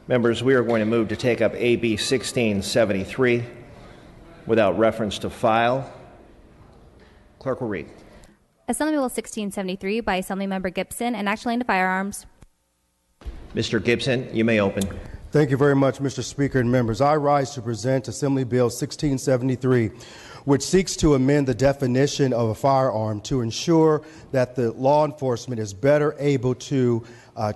Members, we are going to move to take up AB 1673 without reference to file. Clerk will read. Assembly Bill 1673 by Assemblymember Gibson, and action relating to firearms. Mr. Gibson, you may open. Thank you very much, Mr. Speaker and members. I rise to present Assembly Bill 1673, which seeks to amend the definition of a firearm to ensure that the law enforcement is better able to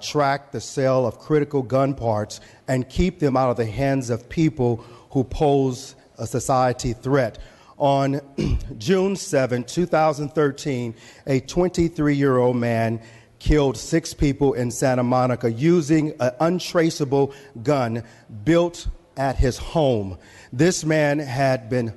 track the sale of critical gun parts and keep them out of the hands of people who pose a society threat. On June 7, 2013, a 23-year-old man killed 6 people in Santa Monica using an untraceable gun built at his home. This man had been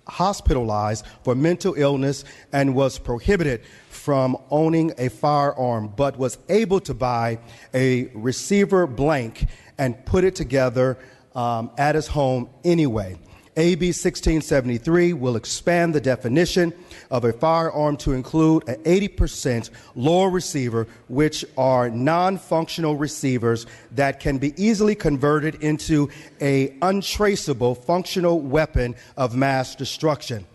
hospitalized for mental illness and was prohibited from owning a firearm, but was able to buy a receiver blank and put it together at his home anyway. AB 1673 will expand the definition of a firearm to include an 80% lower receiver, which are non-functional receivers that can be easily converted into an untraceable functional weapon of mass destruction.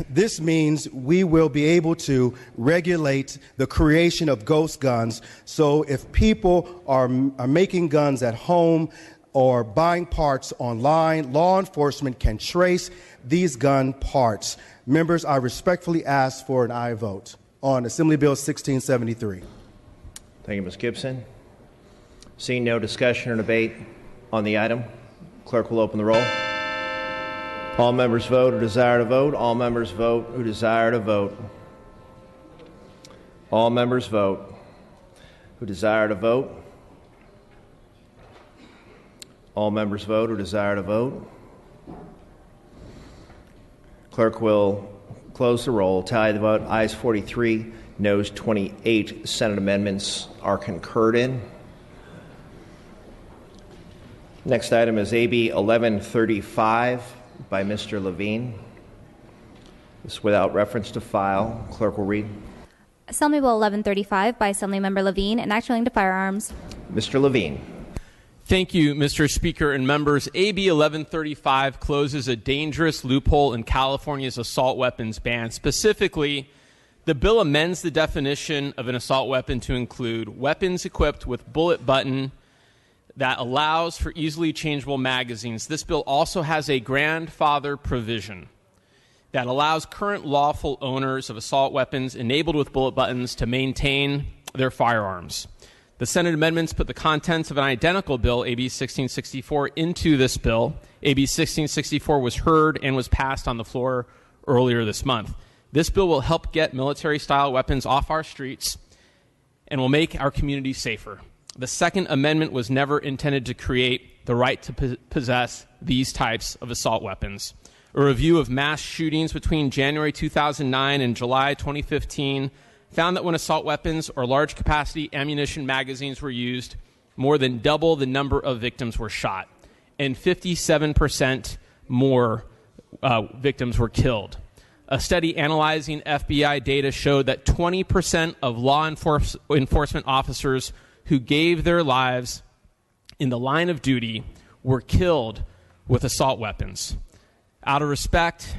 This means we will be able to regulate the creation of ghost guns. So if people are making guns at home or buying parts online, law enforcement can trace these gun parts. Members, I respectfully ask for an aye vote on Assembly Bill 1673. Thank you, Ms. Gibson. Seeing no discussion or debate on the item, clerk will open the roll. All members vote who desire to vote. All members vote who desire to vote. All members vote who desire to vote. All members vote who desire to vote. Clerk will close the roll. Tally the vote. Ayes 43, noes 28. Senate amendments are concurred in. Next item is AB 1135 by Mr. Levine. This is without reference to file. Clerk will read. Assembly Bill 1135 by Assemblymember Levine, and action relating to firearms. Mr. Levine. Thank you, Mr. Speaker and members. AB 1135 closes a dangerous loophole in California's assault weapons ban. Specifically, the bill amends the definition of an assault weapon to include weapons equipped with bullet button that allows for easily changeable magazines. This bill also has a grandfather provision that allows current lawful owners of assault weapons enabled with bullet buttons to maintain their firearms. The Senate amendments put the contents of an identical bill, AB 1664, into this bill. AB 1664 was heard and was passed on the floor earlier this month. This bill will help get military-style weapons off our streets and will make our communities safer. The Second Amendment was never intended to create the right to possess these types of assault weapons. A review of mass shootings between January 2009 and July 2015 found that when assault weapons or large-capacity ammunition magazines were used, more than double the number of victims were shot, and 57% more victims were killed. A study analyzing FBI data showed that 20% of law enforcement officers who gave their lives in the line of duty were killed with assault weapons. Out of respect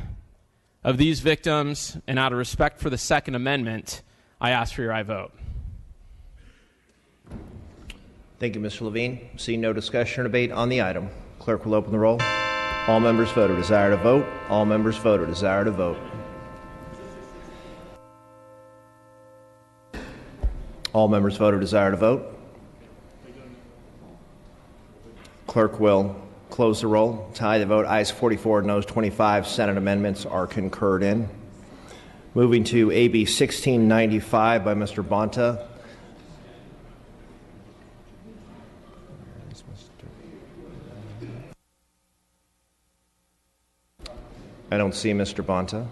of these victims and out of respect for the Second Amendment, I ask for your aye vote. Thank you, Mr. Levine. Seeing no discussion or debate on the item, clerk will open the roll. All members vote who desire to vote. All members vote who desire to vote. All members vote who desire to vote. Clerk will close the roll. Tally the vote. Ayes 44, noes 25. Senate amendments are concurred in. Moving to AB 1695 by Mr. Bonta. I don't see Mr. Bonta.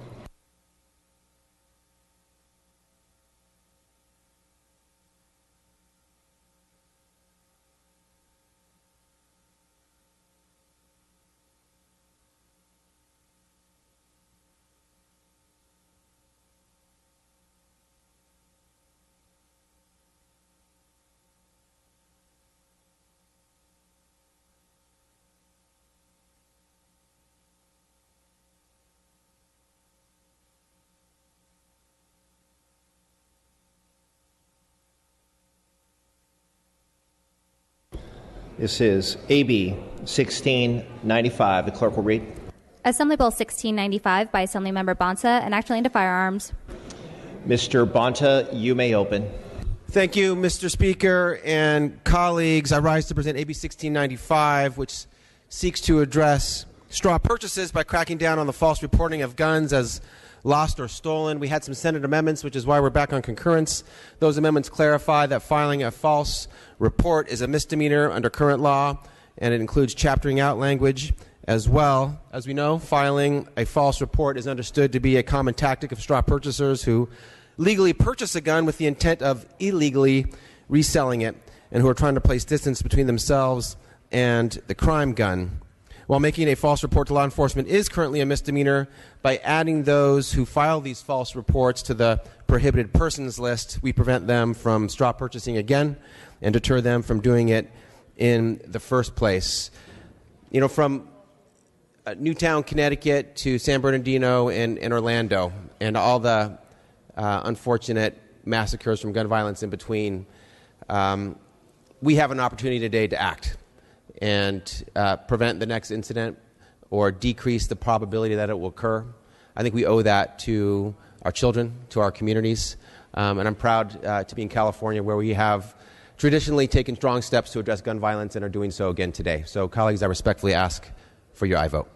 This is AB 1695. The clerk will read. Assembly Bill 1695 by Assemblymember Bonta, enacting into firearms. Mr. Bonta, you may open. Thank you, Mr. Speaker and colleagues. I rise to present AB 1695, which seeks to address straw purchases by cracking down on the false reporting of guns as lost or stolen. We had some Senate amendments, which is why we're back on concurrence. Those amendments clarify that filing a false report is a misdemeanor under current law, and it includes chaptering out language as well. As we know, filing a false report is understood to be a common tactic of straw purchasers who legally purchase a gun with the intent of illegally reselling it and who are trying to place distance between themselves and the crime gun. While making a false report to law enforcement is currently a misdemeanor, by adding those who file these false reports to the prohibited persons list, we prevent them from straw purchasing again and deter them from doing it in the first place. You know, from Newtown, Connecticut to San Bernardino and Orlando, and all the unfortunate massacres from gun violence in between, we have an opportunity today to act and prevent the next incident or decrease the probability that it will occur. I think we owe that to our children, to our communities, and I'm proud to be in California, where we have traditionally taken strong steps to address gun violence and are doing so again today. So, colleagues, I respectfully ask for your aye vote.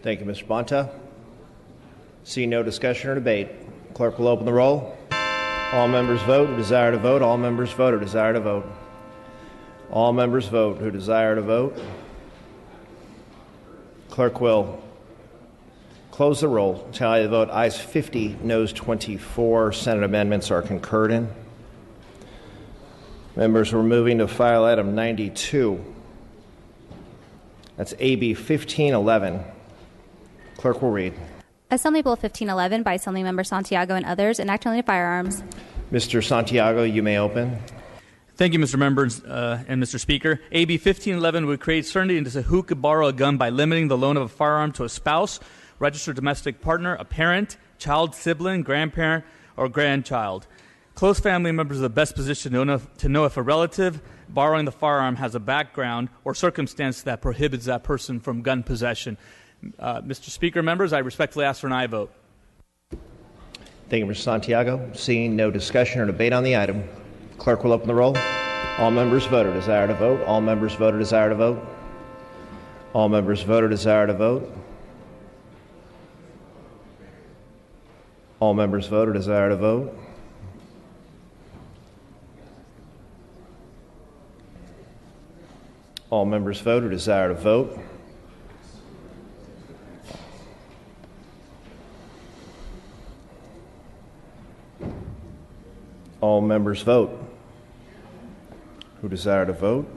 Thank you, Mr. Bonta. Seeing no discussion or debate, clerk will open the roll. All members vote who desire to vote. All members vote who desire to vote. All members vote who desire to vote. Clerk will close the roll. Tally the vote. Ayes 50, noes 24. Senate amendments are concurred in. Members, we're moving to file item 92. That's AB 1511. Clerk will read. Assembly Bill 1511 by Assemblymember Santiago and others, enacting into firearms. Mr. Santiago, you may open. Thank you, Mr. Members and Mr. Speaker. AB 1511 would create certainty into who could borrow a gun by limiting the loan of a firearm to a spouse, registered domestic partner, a parent, child, sibling, grandparent, or grandchild. Close family members are the best position to know if a relative borrowing the firearm has a background or circumstance that prohibits that person from gun possession. Mr. Speaker, members, I respectfully ask for an aye vote. Thank you, Mr. Santiago. Seeing no discussion or debate on the item, clerk will open the roll. All members vote or desire to vote. All members vote or desire to vote. All members vote or desire to vote. All members vote or desire to vote. All members vote or desire to vote. All members vote who desire to vote.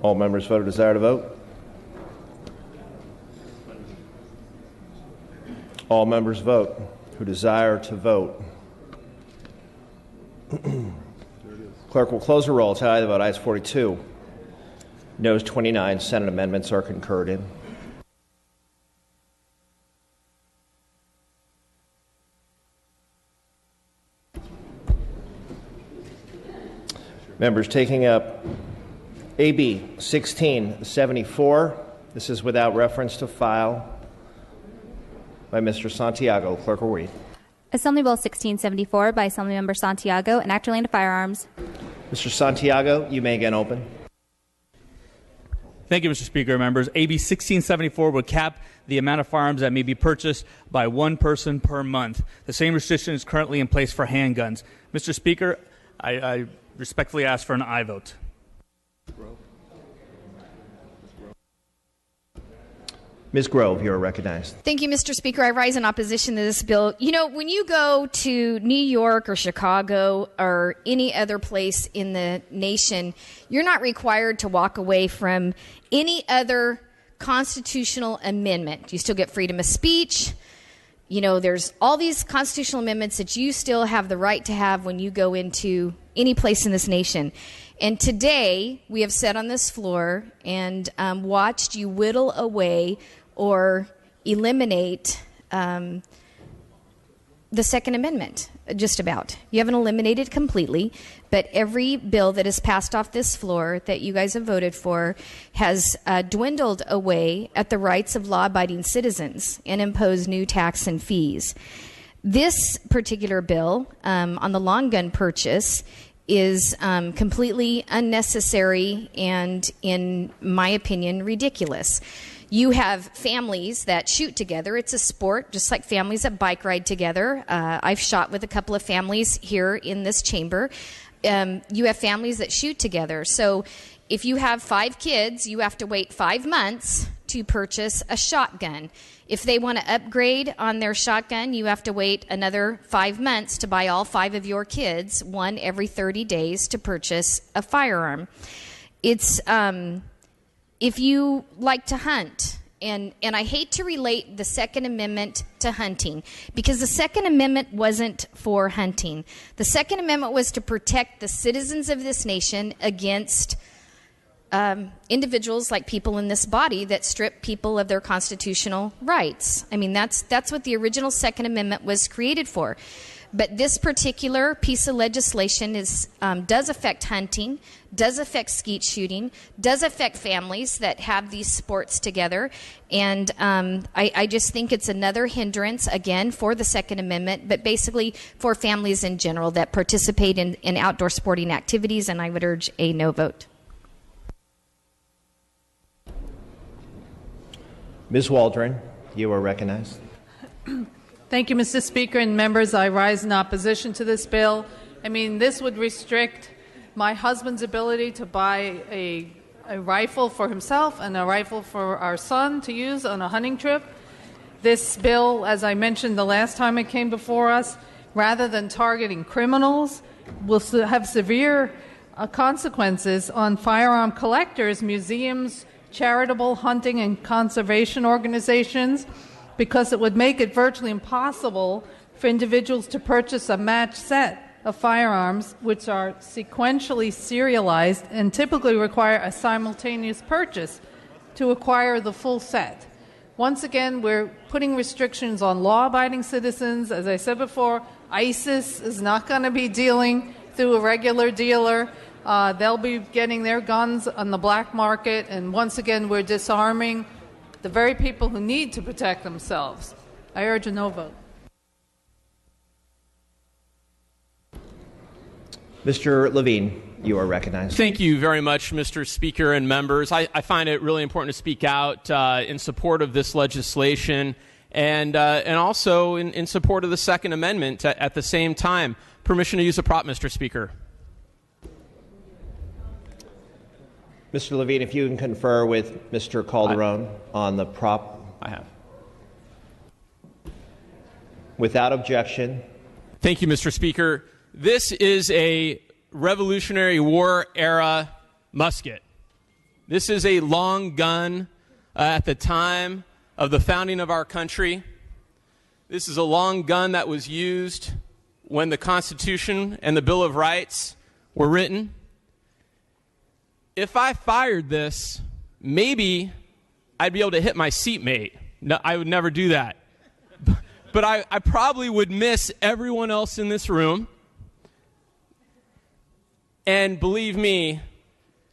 All members vote who desire to vote. All members vote who desire to vote. Clerk will close the roll. Tally the vote. Ayes 42. Noes 29. Senate amendments are concurred in. Members, taking up AB 1674. This is without reference to file by Mr. Santiago. Clerk will read. Assembly Bill 1674 by Assemblymember Santiago, enacting into firearms. Mr. Santiago, you may again open. Thank you, Mr. Speaker, members. AB 1674 would cap the amount of firearms that may be purchased by one person per month. The same restriction is currently in place for handguns. Mr. Speaker, I respectfully ask for an aye vote. Ms. Grove, you are recognized. Thank you, Mr. Speaker. I rise in opposition to this bill. You know, when you go to New York or Chicago or any other place in the nation, you're not required to walk away from any other constitutional amendment. You still get freedom of speech. You know, there's all these constitutional amendments that you still have the right to have when you go into any place in this nation. And today, we have sat on this floor and watched you whittle away or eliminate the Second Amendment, just about. You haven't eliminated completely, but every bill that has passed off this floor that you guys have voted for has dwindled away at the rights of law-abiding citizens and imposed new tax and fees. This particular bill on the long gun purchase is completely unnecessary and, in my opinion, ridiculous. You have families that shoot together. It's a sport, just like families that bike ride together. I've shot with a couple of families here in this chamber. You have families that shoot together. So if you have 5 kids, you have to wait 5 months to purchase a shotgun. If they want to upgrade on their shotgun, you have to wait another 5 months to buy all 5 of your kids, one every 30 days, to purchase a firearm. It's if you like to hunt, and I hate to relate the Second Amendment to hunting, because the Second Amendment wasn't for hunting. The Second Amendment was to protect the citizens of this nation against individuals like people in this body that strip people of their constitutional rights. I mean, that's what the original Second Amendment was created for. But this particular piece of legislation does affect hunting, does affect skeet shooting, does affect families that have these sports together. And I just think it's another hindrance, again, for the Second Amendment, but basically for families in general that participate in outdoor sporting activities, and I would urge a no vote. Ms. Waldron, you are recognized. Thank you, Mr. Speaker and members. I rise in opposition to this bill. I mean, this would restrict my husband's ability to buy a rifle for himself and a rifle for our son to use on a hunting trip. This bill, as I mentioned the last time it came before us, rather than targeting criminals, will have severe consequences on firearm collectors, museums, charitable hunting and conservation organizations, because it would make it virtually impossible for individuals to purchase a matched set of firearms, which are sequentially serialized and typically require a simultaneous purchase to acquire the full set. Once again, we're putting restrictions on law-abiding citizens. As I said before, ISIS is not going to be dealing through a regular dealer. They'll be getting their guns on the black market, and once again, we're disarming the very people who need to protect themselves. I urge a no vote. Mr. Levine, you are recognized. Thank you very much, Mr. Speaker and members. I find it really important to speak out in support of this legislation and also in support of the Second Amendment at the same time. Permission to use a prop, Mr. Speaker. Mr. Levine, if you can confer with Mr. Calderon on the prop. I have. Without objection. Thank you, Mr. Speaker. This is a Revolutionary War era musket. This is a long gun at the time of the founding of our country. This is a long gun that was used when the Constitution and the Bill of Rights were written. If I fired this, maybe I'd be able to hit my seatmate. No, I would never do that. But I probably would miss everyone else in this room. And believe me,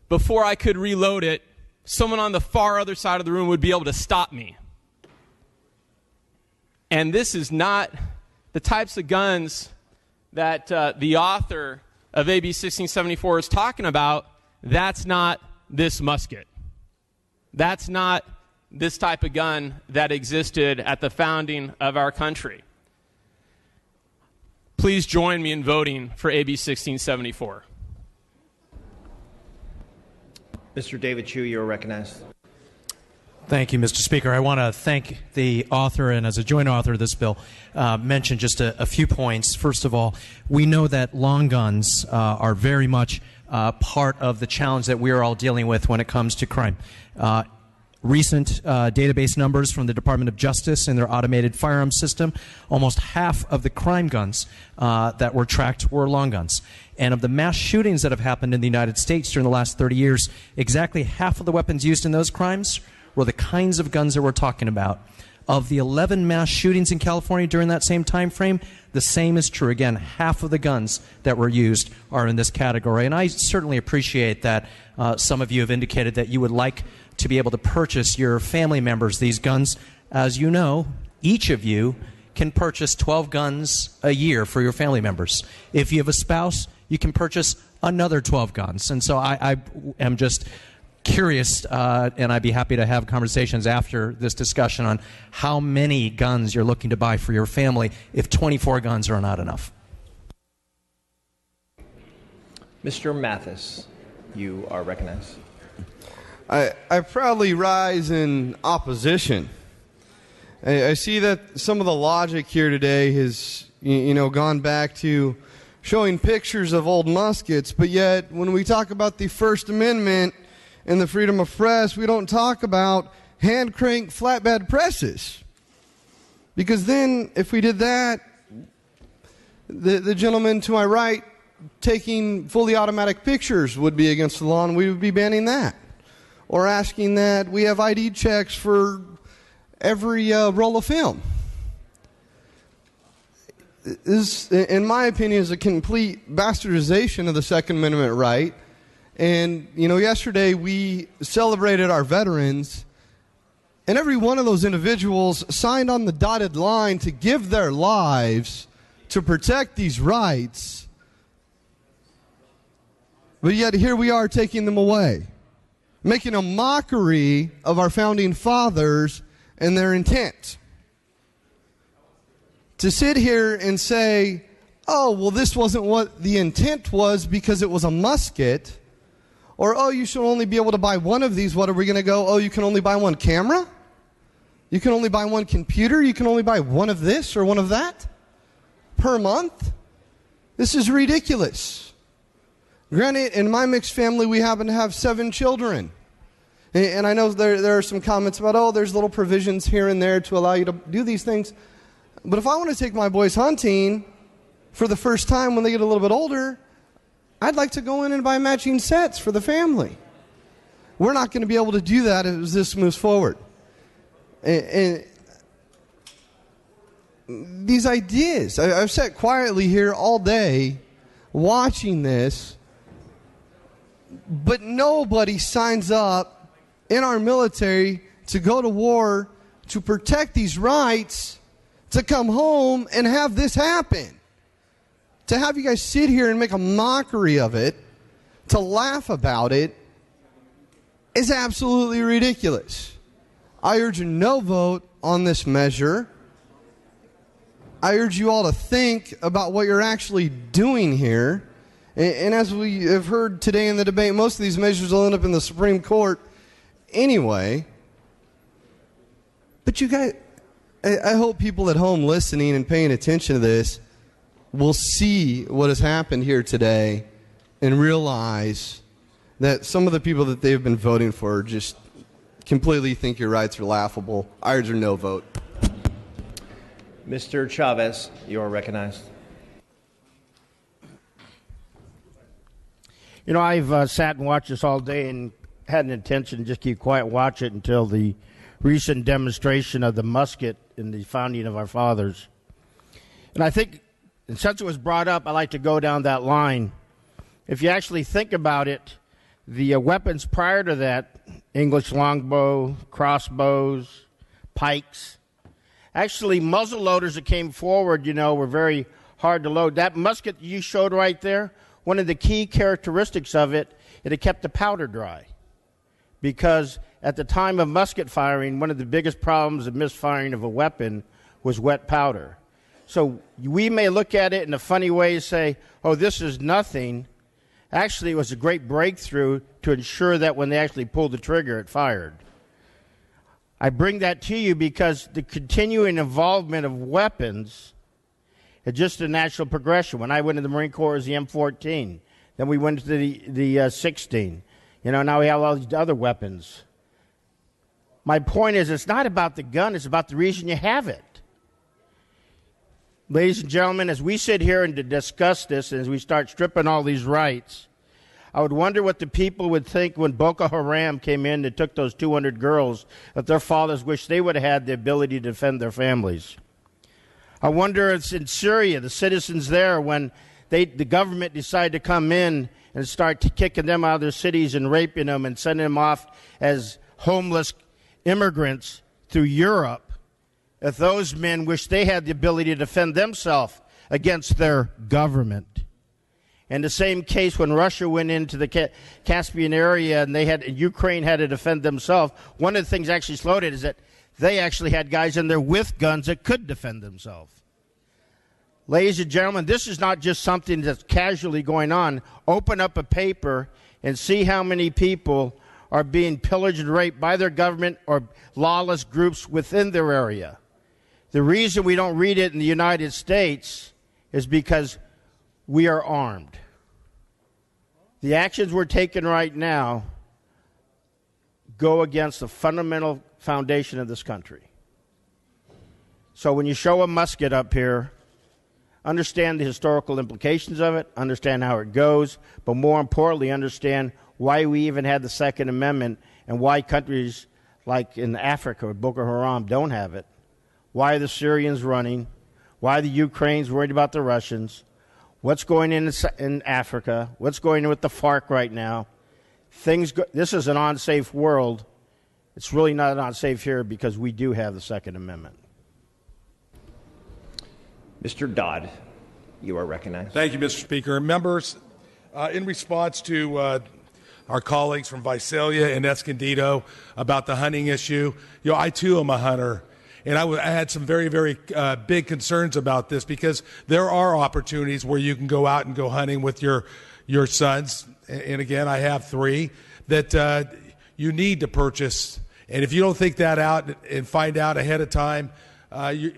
before I could reload it, someone on the far other side of the room would be able to stop me. And this is not the types of guns that the author of AB 1674 is talking about. That's not this musket. That's not this type of gun that existed at the founding of our country. Please join me in voting for AB 1674. Mr. David Chu, you are recognized. Thank you, Mr. Speaker. I want to thank the author, and as a joint author of this bill, mention just a few points. First of all, we know that long guns are very much part of the challenge that we are all dealing with when it comes to crime. Recent database numbers from the Department of Justice and their automated firearms system, almost half of the crime guns that were tracked were long guns. And of the mass shootings that have happened in the United States during the last 30 years, exactly half of the weapons used in those crimes were the kinds of guns that we're talking about. of the 11 mass shootings in California during that same time frame, the same is true. Again, half of the guns that were used are in this category. And I certainly appreciate that some of you have indicated that you would like to be able to purchase your family members these guns. As you know, each of you can purchase 12 guns a year for your family members. If you have a spouse, you can purchase another 12 guns. And so I am just curious, and I'd be happy to have conversations after this discussion on how many guns you're looking to buy for your family if 24 guns are not enough. Mr. Mathis, you are recognized. I proudly rise in opposition. I see that some of the logic here today has, gone back to showing pictures of old muskets, but yet when we talk about the First Amendment and the freedom of press, we don't talk about hand-crank flatbed presses. Because then, if we did that, the gentleman to my right taking fully automatic pictures would be against the law, and we would be banning that. Or asking that we have ID checks for every roll of film. This, in my opinion, is a complete bastardization of the Second Amendment right. And, yesterday we celebrated our veterans, and every one of those individuals signed on the dotted line to give their lives to protect these rights. But yet here we are taking them away, making a mockery of our founding fathers and their intent. To sit here and say, oh, well, this wasn't what the intent was because it was a musket, or, oh, you should only be able to buy one of these. What are we going to go? Oh, you can only buy one camera? You can only buy one computer? You can only buy one of this or one of that per month? This is ridiculous. Granted, in my mixed family, we happen to have 7 children. And I know there are some comments about, oh, there's little provisions here and there to allow you to do these things. But if I want to take my boys hunting for the first time when they get a little bit older, I'd like to go in and buy matching sets for the family. We're not going to be able to do that as this moves forward. And these ideas, I've sat quietly here all day watching this, but nobody signs up in our military to go to war to protect these rights, to come home and have this happen. To have you guys sit here and make a mockery of it, to laugh about it, is absolutely ridiculous. I urge a no vote on this measure. I urge you all to think about what you're actually doing here. And as we have heard today in the debate, most of these measures will end up in the Supreme Court anyway. But you guys, I hope people at home listening and paying attention to this will see what has happened here today and realize that some of the people that they've been voting for just completely think your rights are laughable. I urge a no vote. Mr. Chavez, you are recognized. I've sat and watched this all day and had an intention to just keep quiet and watch it until the recent demonstration of the musket in the founding of our fathers. And I think, and since it was brought up, I like to go down that line. If you actually think about it, the weapons prior to that, English longbow, crossbows, pikes, actually muzzle loaders that came forward, were very hard to load. That musket you showed right there, one of the key characteristics of it, it had kept the powder dry. Because at the time of musket firing, one of the biggest problems of misfiring of a weapon was wet powder. So we may look at it in a funny way and say, oh, this is nothing. Actually, it was a great breakthrough to ensure that when they actually pulled the trigger, it fired. I bring that to you because the continuing involvement of weapons is just a natural progression. When I went to the Marine Corps, it was the M14. Then we went to the 16. Now we have all these other weapons. My point is, it's not about the gun, it's about the reason you have it. Ladies and gentlemen, as we sit here and to discuss this, and as we start stripping all these rights, I would wonder what the people would think when Boko Haram came in and took those 200 girls, that their fathers wished they would have had the ability to defend their families. I wonder if in Syria, the citizens there, when the government decided to come in and start kicking them out of their cities and raping them and sending them off as homeless immigrants through Europe, if those men wish they had the ability to defend themselves against their government. And the same case when Russia went into the Caspian area and Ukraine had to defend themselves. One of the things actually slowed it is that they actually had guys in there with guns that could defend themselves. Ladies and gentlemen, this is not just something that's casually going on. Open up a paper and see how many people are being pillaged and raped by their government or lawless groups within their area. The reason we don't read it in the United States is because we are armed. The actions we're taking right now go against the fundamental foundation of this country. So when you show a musket up here, understand the historical implications of it, understand how it goes, but more importantly, understand why we even had the Second Amendment and why countries like in Africa or Boko Haram don't have it. Why are the Syrians running? Why are the Ukrainians worried about the Russians? What's going on in Africa? What's going on with the FARC right now? This is an unsafe world. It's really not unsafe here because we do have the Second Amendment. Mr. Dodd, you are recognized. Thank you, Mr. Speaker. Members, in response to our colleagues from Visalia and Escondido about the hunting issue, I too am a hunter. And I had some very, very big concerns about this because there are opportunities where you can go out and go hunting with your sons. And again, I have 3 that you need to purchase. And if you don't think that out and find out ahead of time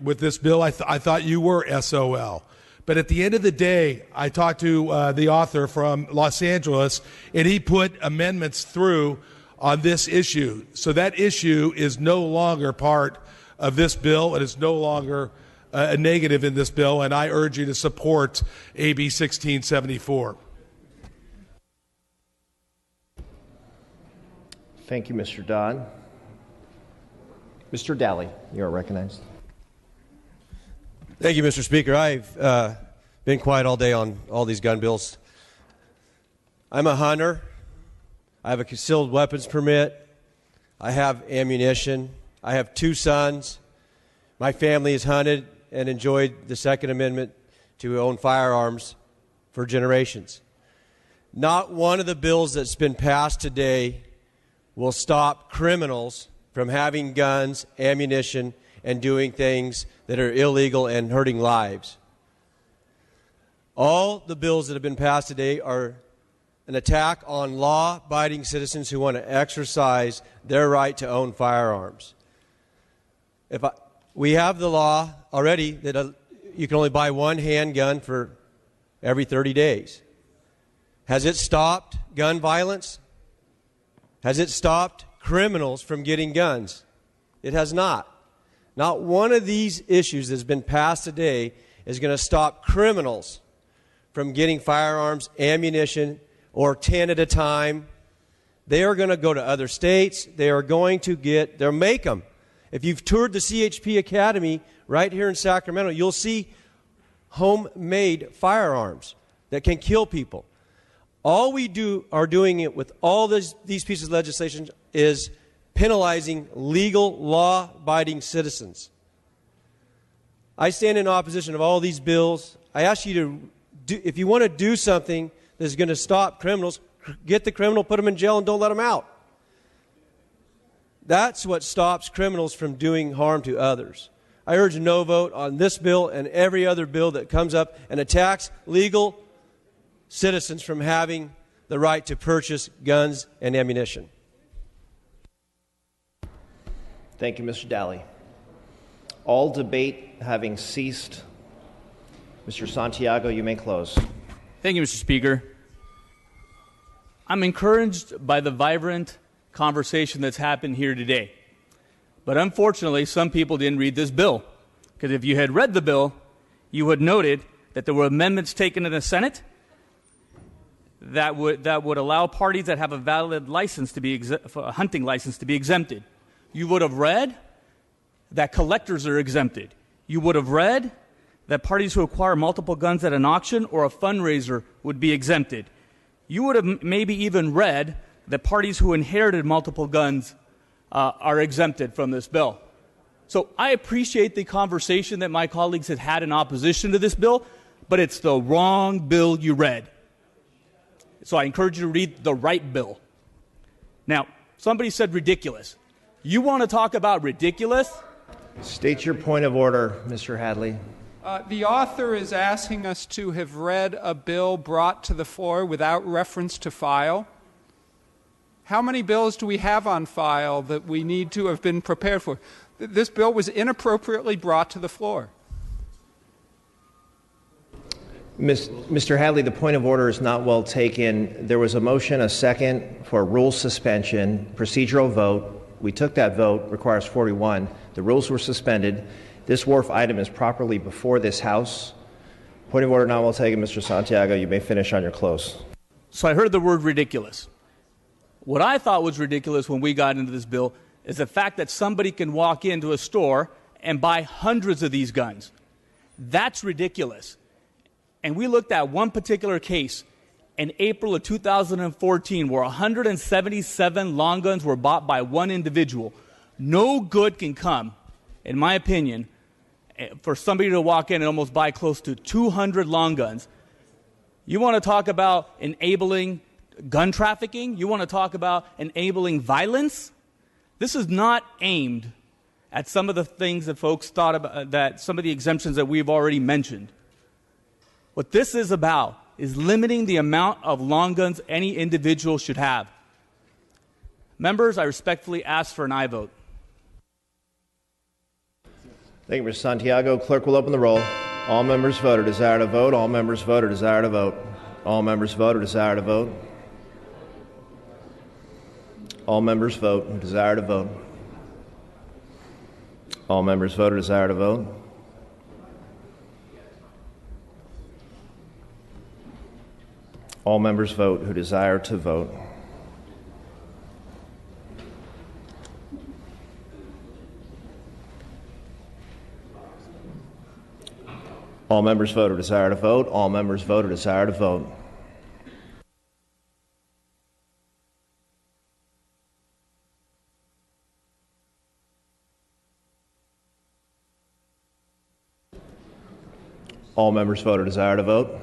with this bill, I thought you were SOL. But at the end of the day, I talked to the author from Los Angeles, and he put amendments through on this issue. So that issue is no longer part of this bill. It is no longer a negative in this bill, and I urge you to support AB 1674. Thank you, Mr. Dodd. Mr. Daly, you are recognized. Thank you, Mr. Speaker. I've been quiet all day on all these gun bills. I'm a hunter. I have a concealed weapons permit. I have ammunition. I have 2 sons. My family has hunted and enjoyed the Second Amendment to own firearms for generations. Not one of the bills that's been passed today will stop criminals from having guns, ammunition, and doing things that are illegal and hurting lives. All the bills that have been passed today are an attack on law-abiding citizens who want to exercise their right to own firearms. We have the law already that you can only buy 1 handgun for every 30 days. Has it stopped gun violence? Has it stopped criminals from getting guns? It has not. Not one of these issues that's been passed today is going to stop criminals from getting firearms, ammunition, or 10 at a time. They are going to go to other states. They'll make them. If you've toured the CHP Academy right here in Sacramento, you'll see homemade firearms that can kill people. All we are doing it with all these pieces of legislation is penalizing legal, law-abiding citizens. I stand in opposition of all these bills. I ask you if you want to do something that's going to stop criminals, get the criminal, put them in jail, and don't let them out. That's what stops criminals from doing harm to others. I urge a no vote on this bill and every other bill that comes up and attacks legal citizens from having the right to purchase guns and ammunition. Thank you, Mr. Daly. All debate having ceased, Mr. Santiago, you may close. Thank you, Mr. Speaker. I'm encouraged by the vibrant conversation that's happened here today. But unfortunately, some people didn't read this bill. Because if you had read the bill, you would have noted that there were amendments taken in the Senate that would allow parties that have a valid license to be a hunting license to be exempted. You would have read that collectors are exempted. You would have read that parties who acquire multiple guns at an auction or a fundraiser would be exempted. You would have maybe even read that parties who inherited multiple guns are exempted from this bill. So I appreciate the conversation that my colleagues had had in opposition to this bill, but it's the wrong bill you read. So I encourage you to read the right bill. Now, somebody said ridiculous. You want to talk about ridiculous? State your point of order, Mr. Hadley. The author is asking us to have read a bill brought to the floor without reference to file. How many bills do we have on file that we need to have been prepared for? This bill was inappropriately brought to the floor. Mr. Hadley, the point of order is not well taken. There was a motion, a second, for rule suspension, procedural vote. We took that vote, requires 41. The rules were suspended. This wharf item is properly before this House. Point of order not well taken, Mr. Santiago. You may finish on your close. So I heard the word ridiculous. What I thought was ridiculous when we got into this bill is the fact that somebody can walk into a store and buy hundreds of these guns. That's ridiculous. And we looked at one particular case in April of 2014 where 177 long guns were bought by one individual. No good can come, in my opinion, for somebody to walk in and almost buy close to 200 long guns. You want to talk about enabling gun trafficking? You want to talk about enabling violence? This is not aimed at some of the things that folks thought about, that some of the exemptions that we've already mentioned. What this is about is limiting the amount of long guns any individual should have. Members, I respectfully ask for an aye vote. Thank you, Mr. Santiago. Clerk will open the roll. All members vote or desire to vote. All members vote or desire to vote. All members vote or desire to vote. All members vote who desire to vote. All members vote or desire to vote. All members vote who desire to vote. All members vote or desire to vote. All members vote or desire to vote. All members vote or desire to vote.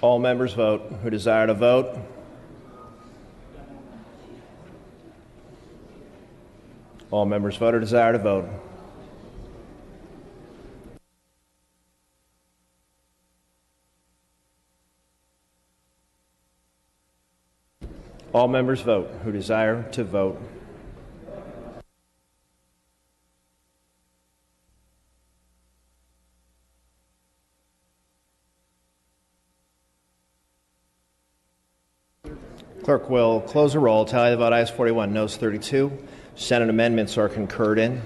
All members vote who desire to vote. All members vote or desire to vote. All members vote who desire to vote. Clerk will close the roll. Tally the vote. Ayes 41, noes 32. Senate amendments are concurred in.